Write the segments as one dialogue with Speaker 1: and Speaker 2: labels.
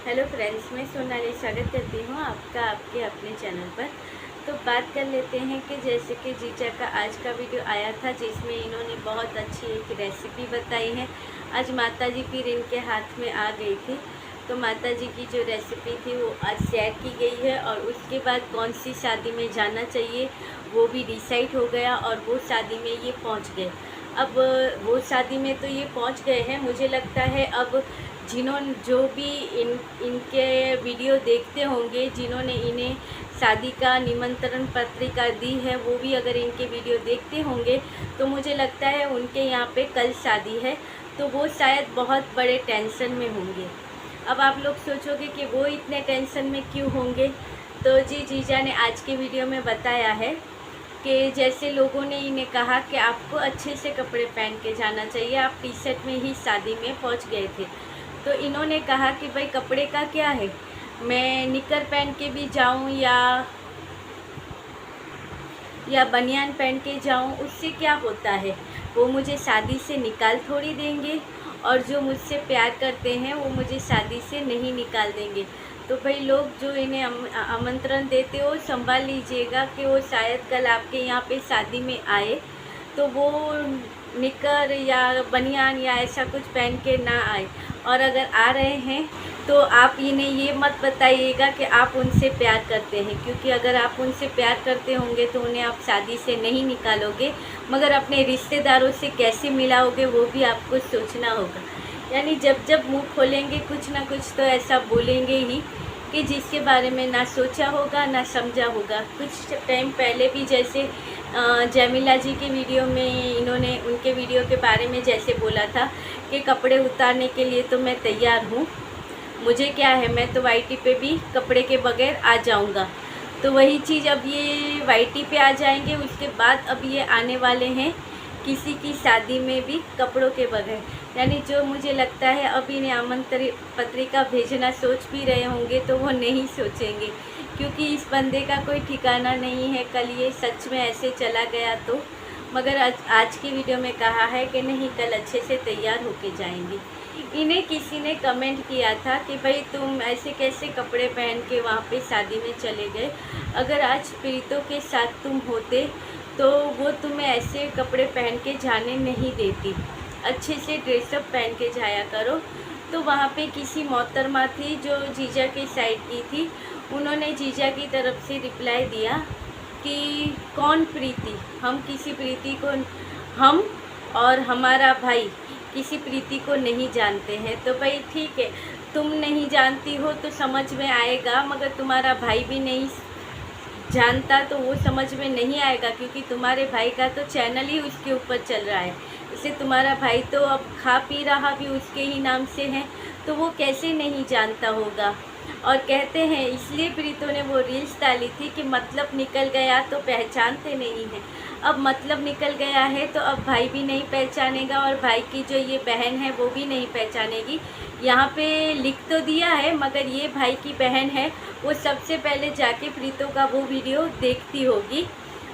Speaker 1: Hello friends, मैं सोनाली स्वागत करती हूँ आपका आपके अपने चैनल पर। तो बात कर लेते हैं कि जैसे कि जीजा का आज का वीडियो आया था जिसमें इन्होंने बहुत अच्छी एक रेसिपी बताई है। आज माता जी फिर इनके हाथ में आ गई थी, तो माता जी की जो रेसिपी थी वो आज शेयर की गई है। और उसके बाद कौन सी शादी में जाना चाहिए वो भी डिसाइड हो गया और वो शादी में ये पहुँच गए। अब वो शादी में तो ये पहुँच गए हैं, मुझे लगता है अब जिन्होंने जो भी इनके वीडियो देखते होंगे, जिन्होंने इन्हें शादी का निमंत्रण पत्रिका दी है, वो भी अगर इनके वीडियो देखते होंगे तो मुझे लगता है उनके यहाँ पे कल शादी है, तो वो शायद बहुत बड़े टेंशन में होंगे। अब आप लोग सोचोगे कि वो इतने टेंशन में क्यों होंगे, तो जीजा ने आज के वीडियो में बताया है कि जैसे लोगों ने इन्हें कहा कि आपको अच्छे से कपड़े पहन के जाना चाहिए, आप टी शर्ट में ही शादी में पहुंच गए थे। तो इन्होंने कहा कि भाई कपड़े का क्या है, मैं निकर पहन के भी जाऊं या बनियान पहन के जाऊं, उससे क्या होता है, वो मुझे शादी से निकाल थोड़ी देंगे, और जो मुझसे प्यार करते हैं वो मुझे शादी से नहीं निकाल देंगे। तो भाई लोग जो इन्हें आमंत्रण देते हो संभाल लीजिएगा कि वो शायद कल आपके यहाँ पे शादी में आए तो वो निकर या बनियान या ऐसा कुछ पहन के ना आए। और अगर आ रहे हैं तो आप इन्हें ये मत बताइएगा कि आप उनसे प्यार करते हैं, क्योंकि अगर आप उनसे प्यार करते होंगे तो उन्हें आप शादी से नहीं निकालोगे, मगर अपने रिश्तेदारों से कैसे मिलाओगे वो भी आपको सोचना होगा। यानी जब जब मुंह खोलेंगे कुछ ना कुछ तो ऐसा बोलेंगे ही कि जिसके बारे में ना सोचा होगा ना समझा होगा। कुछ टाइम पहले भी जैसे जमीला जी के वीडियो में इन्होंने उनके वीडियो के बारे में जैसे बोला था कि कपड़े उतारने के लिए तो मैं तैयार हूँ, मुझे क्या है, मैं तो वाईटी पे भी कपड़े के बगैर आ जाऊँगा। तो वही चीज़ अब ये वाईटी पे आ जाएंगे, उसके बाद अब ये आने वाले हैं किसी की शादी में भी कपड़ों के बगैर। यानी जो मुझे लगता है अब इन्हें आमंत्रण पत्रिका भेजना सोच भी रहे होंगे तो वो नहीं सोचेंगे, क्योंकि इस बंदे का कोई ठिकाना नहीं है, कल ये सच में ऐसे चला गया तो। मगर आज की वीडियो में कहा है कि नहीं, कल अच्छे से तैयार होके जाएंगी। इन्हें किसी ने कमेंट किया था कि भाई तुम ऐसे कैसे कपड़े पहन के वहाँ पे शादी में चले गए, अगर आज प्रीतों के साथ तुम होते तो वो तुम्हें ऐसे कपड़े पहन के जाने नहीं देती, अच्छे से ड्रेसअप पहन के जाया करो। तो वहाँ पे किसी मोहतरमा थी जो जीजा की साइड की थी, उन्होंने जीजा की तरफ से रिप्लाई दिया कि कौन प्रीति, हम किसी प्रीति को, हम और हमारा भाई किसी प्रीति को नहीं जानते हैं। तो भाई ठीक है, तुम नहीं जानती हो तो समझ में आएगा, मगर तुम्हारा भाई भी नहीं जानता तो वो समझ में नहीं आएगा, क्योंकि तुम्हारे भाई का तो चैनल ही उसके ऊपर चल रहा है। इसे तुम्हारा भाई तो अब खा पी रहा भी उसके ही नाम से है, तो वो कैसे नहीं जानता होगा। और कहते हैं इसलिए प्रीतों ने वो रील्स डाली थी कि मतलब निकल गया तो पहचानते नहीं हैं। अब मतलब निकल गया है तो अब भाई भी नहीं पहचानेगा, और भाई की जो ये बहन है वो भी नहीं पहचानेगी। यहाँ पे लिख तो दिया है, मगर ये भाई की बहन है, वो सबसे पहले जाके प्रीतों का वो वीडियो देखती होगी।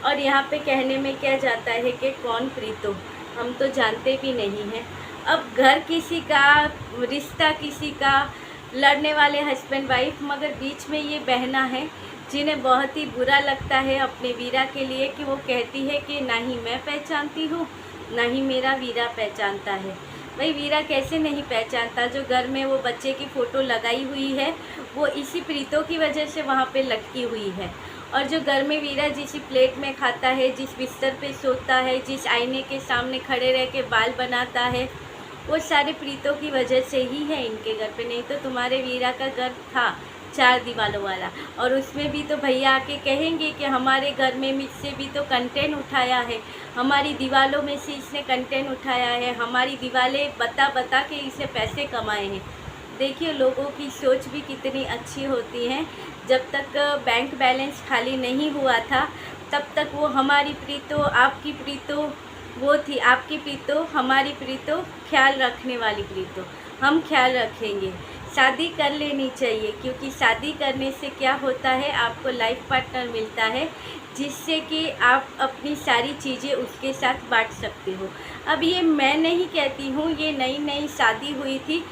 Speaker 1: और यहाँ पे कहने में क्या जाता है कि कौन प्रीतों, हम तो जानते भी नहीं हैं। अब घर किसी का, रिश्ता किसी का, लड़ने वाले हस्बैंड वाइफ, मगर बीच में ये बहना है जिन्हें बहुत ही बुरा लगता है अपने वीरा के लिए कि वो कहती है कि ना ही मैं पहचानती हूँ ना ही मेरा वीरा पहचानता है। भाई वीरा कैसे नहीं पहचानता, जो घर में वो बच्चे की फ़ोटो लगाई हुई है वो इसी प्रीतों की वजह से वहाँ पे लटकी हुई है। और जो घर में वीरा जिस प्लेट में खाता है, जिस बिस्तर पे सोता है, जिस आईने के सामने खड़े रह के बाल बनाता है, वो सारे प्रीतों की वजह से ही है इनके घर पे। नहीं तो तुम्हारे वीरा का घर था 4 दीवारों वाला, और उसमें भी तो भैया आके कहेंगे कि हमारे घर में मुझसे भी तो कंटेंट उठाया है, हमारी दीवारों में से इसने कंटेंट उठाया है, हमारी दीवारें बता बता के इसने पैसे कमाए हैं। देखिए लोगों की सोच भी कितनी अच्छी होती है। जब तक बैंक बैलेंस खाली नहीं हुआ था तब तक वो हमारी प्रीतों, आपकी प्रीतों वो थी, आपकी प्रीतों, हमारी प्रीतों, ख्याल रखने वाली प्रीतों, हम ख्याल रखेंगे। शादी कर लेनी चाहिए, क्योंकि शादी करने से क्या होता है, आपको लाइफ पार्टनर मिलता है जिससे कि आप अपनी सारी चीज़ें उसके साथ बांट सकते हो। अब ये मैं नहीं कहती हूँ, ये नई नई शादी हुई थी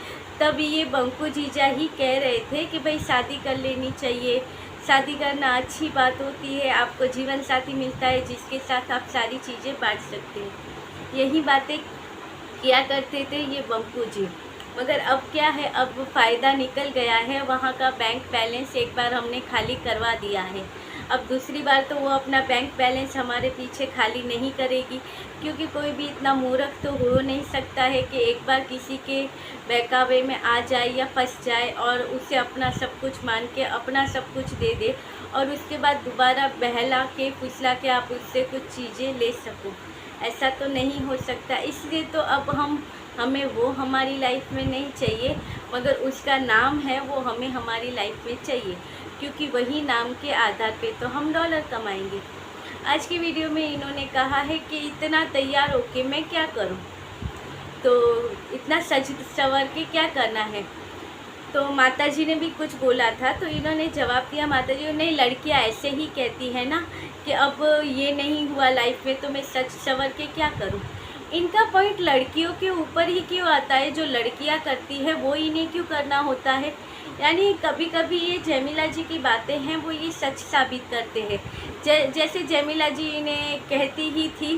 Speaker 1: तब ये बंकू जीजा ही कह रहे थे कि भाई शादी कर लेनी चाहिए, शादी करना अच्छी बात होती है, आपको जीवन साथी मिलता है जिसके साथ आप सारी चीज़ें बांट सकते हैं। यही बातें किया करते थे ये बंकू जी। मगर अब क्या है, अब फ़ायदा निकल गया है, वहाँ का बैंक बैलेंस एक बार हमने खाली करवा दिया है। अब दूसरी बार तो वो अपना बैंक बैलेंस हमारे पीछे खाली नहीं करेगी, क्योंकि कोई भी इतना मूर्ख तो हो नहीं सकता है कि एक बार किसी के बहकावे में आ जाए या फंस जाए और उसे अपना सब कुछ मान के अपना सब कुछ दे दे और उसके बाद दोबारा बहला के फुसला के आप उससे कुछ चीज़ें ले सको। ऐसा तो नहीं हो सकता। इसलिए तो अब हमें वो हमारी लाइफ में नहीं चाहिए, मगर उसका नाम है वो हमें हमारी लाइफ में चाहिए, क्योंकि वही नाम के आधार पे तो हम डॉलर कमाएंगे। आज की वीडियो में इन्होंने कहा है कि इतना तैयार होके मैं क्या करूं, तो इतना सज संवर के क्या करना है। तो माताजी ने भी कुछ बोला था, तो इन्होंने जवाब दिया, माताजी नहीं, लड़कियां ऐसे ही कहती है ना कि अब ये नहीं हुआ लाइफ में तो मैं सच संवर के क्या करूं। इनका पॉइंट लड़कियों के ऊपर ही क्यों आता है, जो लड़कियां करती है वो इन्हें क्यों करना होता है। यानी कभी कभी ये जमीला जी की बातें हैं वो ये सच साबित करते हैं। जैसे जमीला जी इन्हें कहती ही थी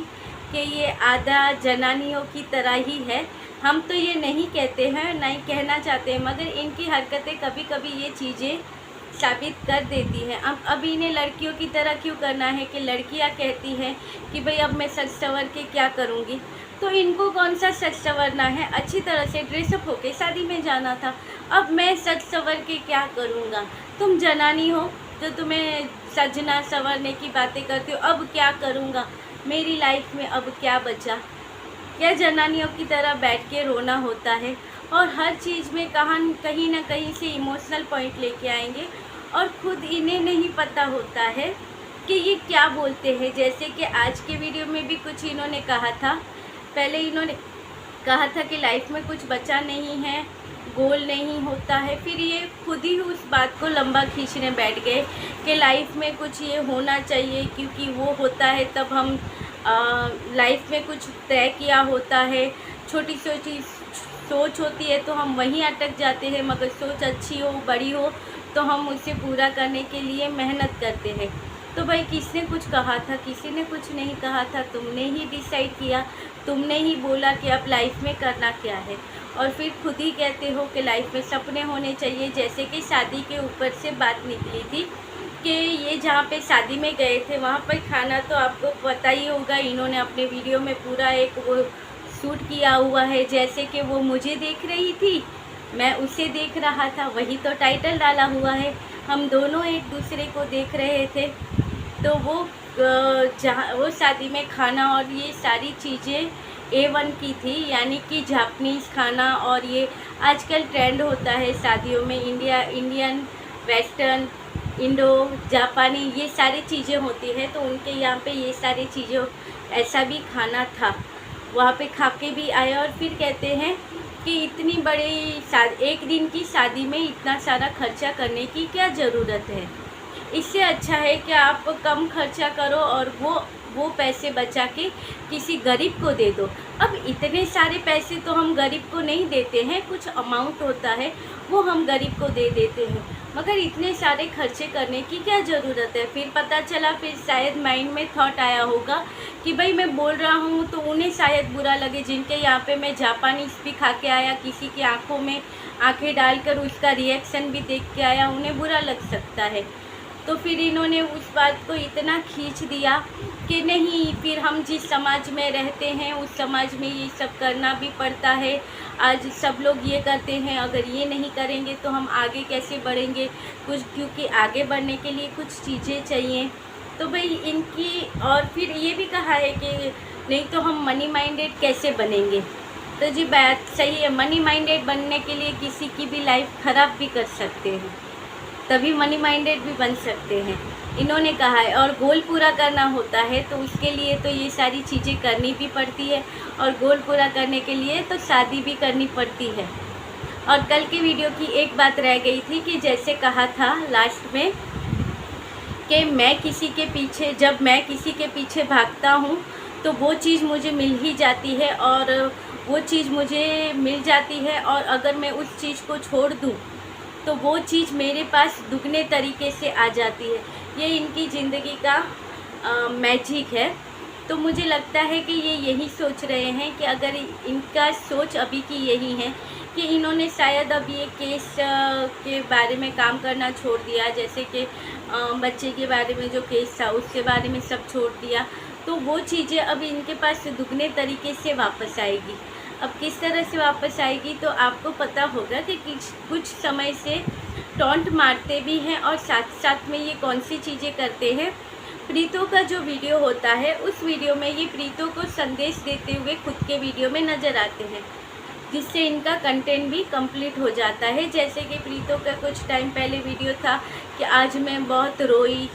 Speaker 1: कि ये आधा जनानियों की तरह ही है। हम तो ये नहीं कहते हैं, नहीं कहना चाहते हैं, मगर इनकी हरकतें कभी कभी ये चीज़ें साबित कर देती हैं। अब इन्हें लड़कियों की तरह क्यों करना है कि लड़कियां कहती हैं कि भाई अब मैं सज संवर के क्या करूँगी। तो इनको कौन सा सज संवरना है, अच्छी तरह से ड्रेसअप होके शादी में जाना था। अब मैं सज संवर के क्या करूँगा, तुम जनानी हो तो तुम्हें सजना संवरने की बातें करते हो। अब क्या करूँगा, मेरी लाइफ में अब क्या बचा। क्या जनानियों की तरह बैठ के रोना होता है और हर चीज़ में कहीं ना कहीं से इमोशनल पॉइंट लेके आएंगे और खुद इन्हें नहीं पता होता है कि ये क्या बोलते हैं। जैसे कि आज के वीडियो में भी कुछ इन्होंने कहा था, पहले इन्होंने कहा था कि लाइफ में कुछ बचा नहीं है, गोल नहीं होता है, फिर ये खुद ही उस बात को लंबा खींचने बैठ गए कि लाइफ में कुछ ये होना चाहिए, क्योंकि वो होता है तब हम लाइफ में कुछ तय किया होता है। छोटी छोटी सोच होती है तो हम वहीं अटक जाते हैं, मगर सोच अच्छी हो, बड़ी हो तो हम उसे पूरा करने के लिए मेहनत करते हैं। तो भाई किसने कुछ कहा था, किसी ने कुछ नहीं कहा था, तुमने ही डिसाइड किया, तुमने ही बोला कि अब लाइफ में करना क्या है, और फिर खुद ही कहते हो कि लाइफ में सपने होने चाहिए। जैसे कि शादी के ऊपर से बात निकली थी कि ये जहाँ पे शादी में गए थे वहाँ पर खाना तो आपको पता ही होगा, इन्होंने अपने वीडियो में पूरा एक वो शूट किया हुआ है, जैसे कि वो मुझे देख रही थी, मैं उसे देख रहा था, वही तो टाइटल डाला हुआ है, हम दोनों एक दूसरे को देख रहे थे। तो वो जहाँ वो शादी में खाना और ये सारी चीज़ें A1 की थी, यानी कि जापानीज़ खाना, और ये आजकल ट्रेंड होता है शादियों में, इंडियन, वेस्टर्न, इंडो, जापानी, ये सारी चीज़ें होती हैं। तो उनके यहाँ पे ये सारी चीज़ें, ऐसा भी खाना था, वहाँ पे खा के भी आए। और फिर कहते हैं कि इतनी बड़ी एक दिन की शादी में इतना सारा खर्चा करने की क्या ज़रूरत है। इससे अच्छा है कि आप कम खर्चा करो और वो पैसे बचा के किसी गरीब को दे दो। अब इतने सारे पैसे तो हम गरीब को नहीं देते हैं, कुछ अमाउंट होता है वो हम गरीब को दे देते हैं, मगर इतने सारे खर्चे करने की क्या ज़रूरत है। फिर पता चला, फिर शायद माइंड में थॉट आया होगा कि भाई मैं बोल रहा हूँ तो उन्हें शायद बुरा लगे, जिनके यहाँ पे मैं जापानीज़ भी खा के आया, किसी की आँखों में आँखें डालकर उसका रिएक्शन भी देख के आया, उन्हें बुरा लग सकता है। तो फिर इन्होंने उस बात को इतना खींच दिया कि नहीं, फिर हम जिस समाज में रहते हैं उस समाज में ये सब करना भी पड़ता है। आज सब लोग ये करते हैं, अगर ये नहीं करेंगे तो हम आगे कैसे बढ़ेंगे कुछ, क्योंकि आगे बढ़ने के लिए कुछ चीज़ें चाहिए। तो भाई इनकी, और फिर ये भी कहा है कि नहीं तो हम मनी माइंडेड कैसे बनेंगे। तो जी बात सही है, मनी माइंडेड बनने के लिए किसी की भी लाइफ ख़राब भी कर सकते हैं, तभी मनी माइंडेड भी बन सकते हैं, इन्होंने कहा है। और गोल पूरा करना होता है तो उसके लिए तो ये सारी चीज़ें करनी भी पड़ती है, और गोल पूरा करने के लिए तो शादी भी करनी पड़ती है। और कल की वीडियो की एक बात रह गई थी कि जैसे कहा था लास्ट में कि जब मैं किसी के पीछे भागता हूँ तो वो चीज़ मुझे मिल ही जाती है, और वो चीज़ मुझे मिल जाती है, और अगर मैं उस चीज़ को छोड़ दूँ तो वो चीज़ मेरे पास दुगने तरीके से आ जाती है। ये इनकी ज़िंदगी का मैजिक है। तो मुझे लगता है कि ये यही सोच रहे हैं कि अगर इनका सोच अभी की यही है कि इन्होंने शायद अब ये केस के बारे में काम करना छोड़ दिया, जैसे कि बच्चे के बारे में जो केस था उसके बारे में सब छोड़ दिया, तो वो चीज़ें अब इनके पास दुगने तरीके से वापस आएगी। अब किस तरह से वापस आएगी तो आपको पता होगा कि कुछ समय से टॉन्ट मारते भी हैं और साथ साथ में ये कौन सी चीज़ें करते हैं। प्रीतो का जो वीडियो होता है उस वीडियो में ये प्रीतो को संदेश देते हुए खुद के वीडियो में नज़र आते हैं, जिससे इनका कंटेंट भी कंप्लीट हो जाता है। जैसे कि प्रीतो का कुछ टाइम पहले वीडियो था कि आज मैं बहुत रोई,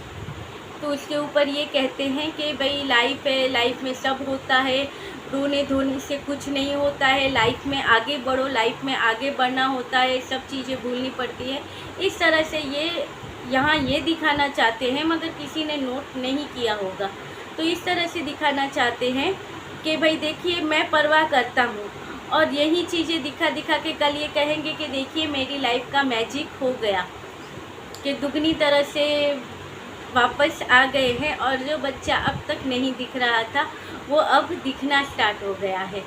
Speaker 1: तो उसके ऊपर ये कहते हैं कि भाई लाइफ है, लाइफ में सब होता है, रोने धोने से कुछ नहीं होता है, लाइफ में आगे बढ़ो, लाइफ में आगे बढ़ना होता है, सब चीज़ें भूलनी पड़ती है। इस तरह से ये यहाँ ये दिखाना चाहते हैं, मगर किसी ने नोट नहीं किया होगा। तो इस तरह से दिखाना चाहते हैं कि भाई देखिए मैं परवाह करता हूँ, और यही चीज़ें दिखा दिखा के कल ये कहेंगे कि देखिए मेरी लाइफ का मैजिक हो गया, कि दुगनी तरह से वापस आ गए हैं, और जो बच्चा अब तक नहीं दिख रहा था वो अब दिखना स्टार्ट हो गया है।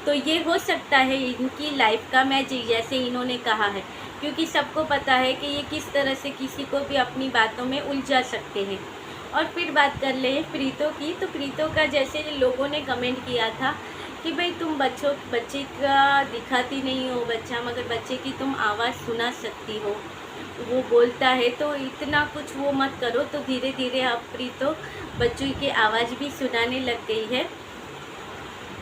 Speaker 1: तो ये हो सकता है इनकी लाइफ का मैजिक, जैसे इन्होंने कहा है, क्योंकि सबको पता है कि ये किस तरह से किसी को भी अपनी बातों में उलझा सकते हैं। और फिर बात कर लें प्रीतो की, तो प्रीतो का जैसे लोगों ने कमेंट किया था कि भाई तुम बच्चे का दिखाती नहीं हो बच्चा, मगर बच्चे की तुम आवाज़ सुना सकती हो, वो बोलता है, तो इतना कुछ वो मत करो। तो धीरे धीरे अब प्रीतो बच्चों की आवाज़ भी सुनाने लग गई है,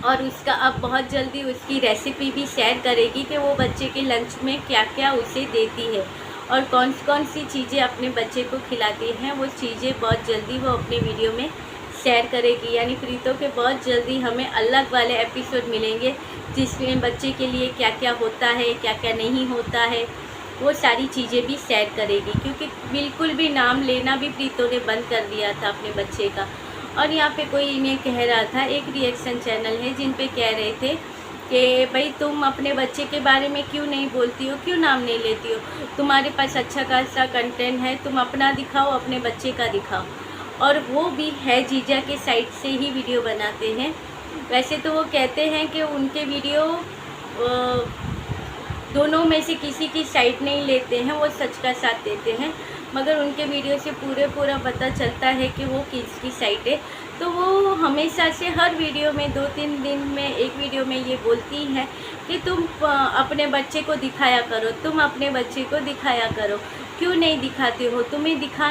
Speaker 1: और उसका अब बहुत जल्दी उसकी रेसिपी भी शेयर करेगी कि वो बच्चे के लंच में क्या क्या उसे देती है और कौन कौन सी चीज़ें अपने बच्चे को खिलाती हैं। वो चीज़ें बहुत जल्दी वो अपने वीडियो में शेयर करेगी। यानी प्रीतो के बहुत जल्दी हमें अलग वाले एपिसोड मिलेंगे, जिसमें बच्चे के लिए क्या क्या होता है, क्या क्या नहीं होता है, वो सारी चीज़ें भी शेयर करेगी। क्योंकि बिल्कुल भी नाम लेना भी प्रीतो ने बंद कर दिया था अपने बच्चे का। और यहाँ पे कोई इन्हें कह रहा था, एक रिएक्शन चैनल है जिन पे कह रहे थे कि भाई तुम अपने बच्चे के बारे में क्यों नहीं बोलती हो, क्यों नाम नहीं लेती हो, तुम्हारे पास अच्छा खासा कंटेंट है, तुम अपना दिखाओ, अपने बच्चे का दिखाओ। और वो भी है जीजा के साइड से ही वीडियो बनाते हैं। वैसे तो वो कहते हैं कि उनके वीडियो दोनों में से किसी की साइड नहीं लेते हैं, वो सच का साथ देते हैं, मगर उनके वीडियो से पूरा पता चलता है कि वो किसकी साइड है। तो वो हमेशा से हर वीडियो में 2-3 दिन में एक वीडियो में ये बोलती हैं कि तुम अपने बच्चे को दिखाया करो, तुम अपने बच्चे को दिखाया करो, क्यों नहीं दिखाते हो, तुम्हें दिखा